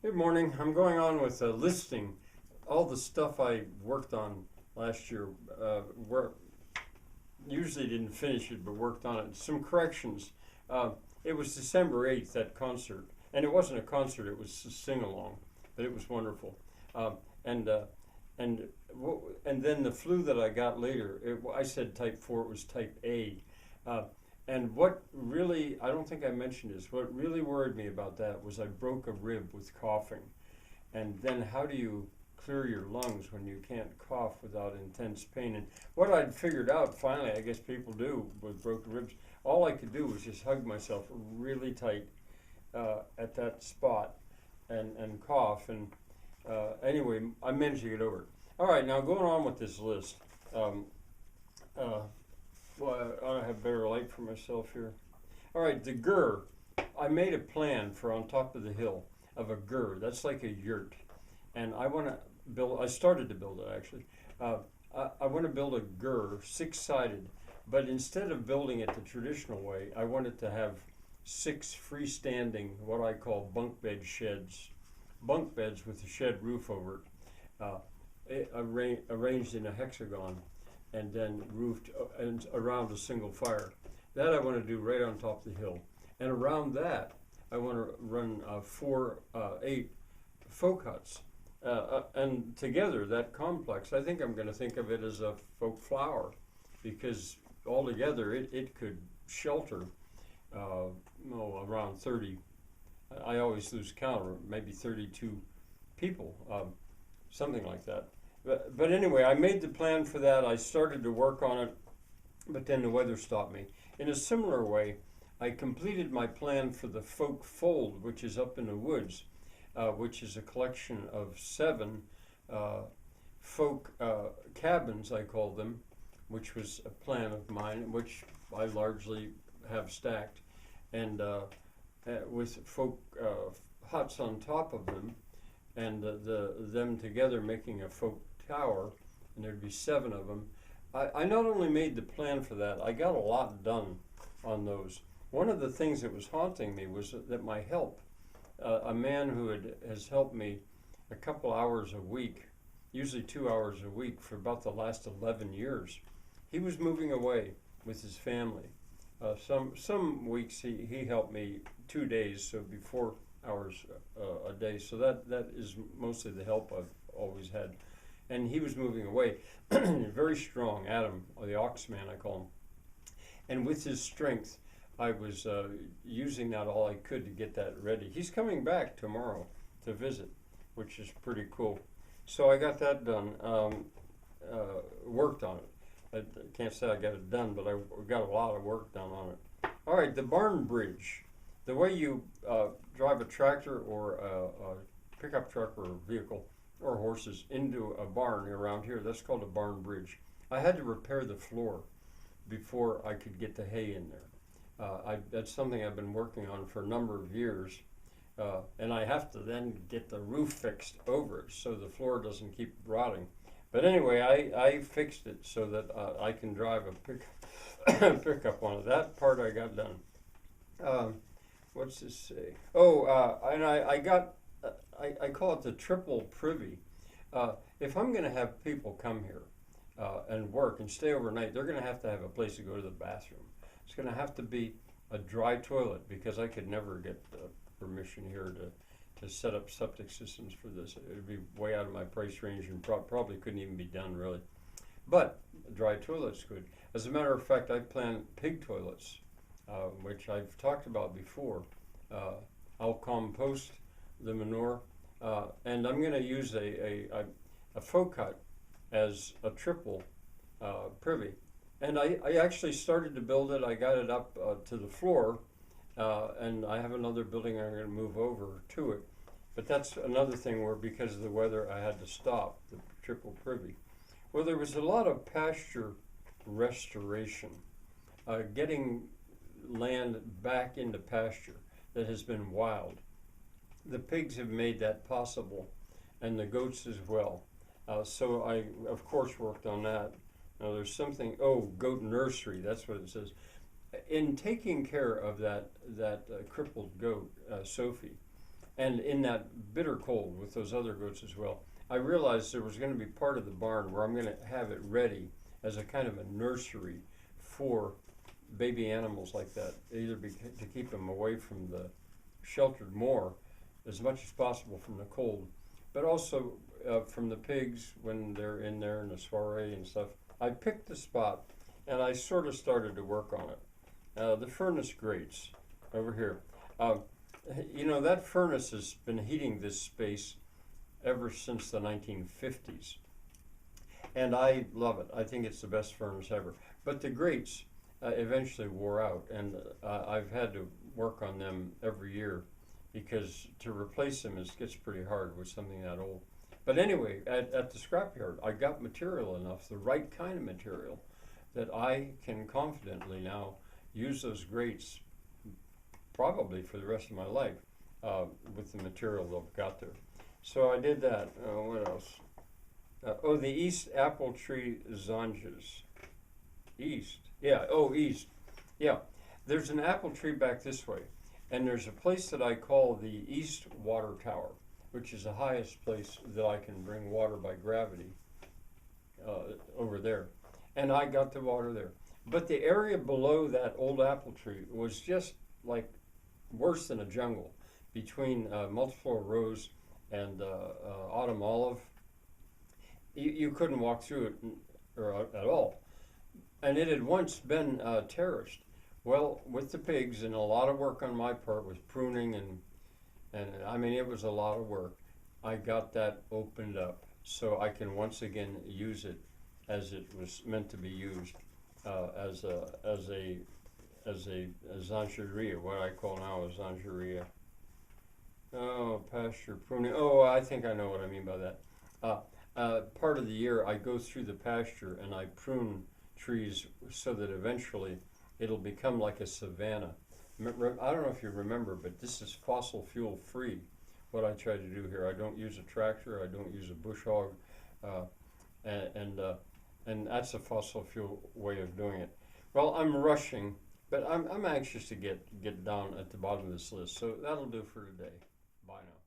Good morning. I'm going on with listing all the stuff I worked on last year. Work, usually didn't finish it, but worked on it. Some corrections. Uh, it was December 8th, that concert. And it wasn't a concert, it was a sing along, but it was wonderful. Um, and and and then the flu that I got later, I said type 4, it was type A. Uh, and what really, I don't think I mentioned this, what really worried me about that was I broke a rib with coughing. And then how do you clear your lungs when you can't cough without intense pain? And what I'd figured out finally, I guess people do with broken ribs, all I could do was just hug myself really tight at that spot and cough. And anyway, I managed to get over it. All right, now going on with this list. Um, uh, well, I ought to have better light for myself here. All right, the GUR. I made a plan for on top of the hill of a GUR. That's like a yurt, and I want to build. I started to build it actually. Uh, I want to build a GUR, six-sided, but instead of building it the traditional way, I wanted to have six freestanding, what I call bunk bed sheds, bunk beds with a shed roof over it, arranged in a hexagon, and then roofed and around a single fire. That I want to do right on top of the hill. And around that, I want to run eight folk huts. And together, that complex, I think I'm going to think of it as a folk flower because altogether it could shelter around 30. I always lose count, or maybe 32 people, something like that. But anyway, I made the plan for that. I started to work on it, but then the weather stopped me. In a similar way, I completed my plan for the Folk Fold, which is up in the woods, which is a collection of seven uh, folk cabins, I call them, which was a plan of mine, which I largely have stacked, and with folk huts on top of them, and them together making a folk tower, and there'd be seven of them. I not only made the plan for that, I got a lot done on those. One of the things that was haunting me was that my help, a man who has helped me a couple hours a week, usually 2 hours a week for about the last 11 years, he was moving away with his family. Some weeks he helped me 2 days, so be 4 hours a day. So that is mostly the help I've always had. And he was moving away, very strong, Adam, or the Oxman I call him. And with his strength, I was using that all I could to get that ready. He's coming back tomorrow to visit, which is pretty cool. So I got that done, worked on it. I can't say I got it done, but I got a lot of work done on it. All right, the barn bridge. The way you drive a tractor or a pickup truck or a vehicle or horses into a barn around here, that's called a barn bridge. I had to repair the floor before I could get the hay in there. That's something I've been working on for a number of years, and I have to then get the roof fixed over it so the floor doesn't keep rotting. But anyway, I fixed it so that I can drive a pickup on it. That part I got done. Um, what's this say? Oh, and I got, I call it the triple privy. If I'm going to have people come here and work and stay overnight, they're going to have a place to go to the bathroom. It's going to have to be a dry toilet because I could never get permission here to set up septic systems for this. It would be way out of my price range and probably couldn't even be done really. But a dry toilet's good. As a matter of fact, I plan pig toilets, which I've talked about before. Uh, I'll compost the manure, and I'm going to use a folk hut as a triple privy. And I actually started to build it. I got it up to the floor, and I have another building I'm going to move over to it. But that's another thing where, because of the weather, I had to stop the triple privy. Well, there was a lot of pasture restoration, getting land back into pasture that has been wild. The pigs have made that possible, and the goats as well. So I, of course, worked on that. Now there's something, goat nursery, that's what it says. In taking care of that crippled goat, Sophie, And in that bitter cold with those other goats as well, I realized there was going to be part of the barn where I'm going to have it ready as a kind of a nursery for baby animals like that, either to keep them away from the sheltered more as much as possible from the cold, but also from the pigs when they're in there in the soiree and stuff. I picked the spot and I sort of started to work on it. The furnace grates over here. You know, that furnace has been heating this space ever since the 1950s. And I love it. I think it's the best furnace ever. But the grates eventually wore out, and I've had to work on them every year because to replace them gets pretty hard with something that old. But anyway, at the scrapyard, I got material enough, the right kind of material, that I can confidently now use those grates probably for the rest of my life with the material I've got there. So I did that. What else? The East Apple Tree Zonjas. East. Yeah, East. Yeah. There's an apple tree back this way, and there's a place that I call the East Water Tower, which is the highest place that I can bring water by gravity over there. And I got the water there. But the area below that old apple tree was just like worse than a jungle between multiflora rose and autumn olive. You couldn't walk through it at all. And it had once been terraced. Well, with the pigs and a lot of work on my part with pruning and I mean, it was a lot of work. I got that opened up so I can once again use it as it was meant to be used, as a zangeria, what I call now a zangeria. Oh, pasture pruning. Oh, I think I know what I mean by that. Part of the year I go through the pasture and I prune trees so that eventually it'll become like a savanna. I don't know if you remember, but this is fossil fuel free, what I try to do here. I don't use a tractor, I don't use a bush hog, and that's a fossil fuel way of doing it. Well, I'm rushing, but I'm anxious to get down at the bottom of this list, so that'll do for today. Bye now.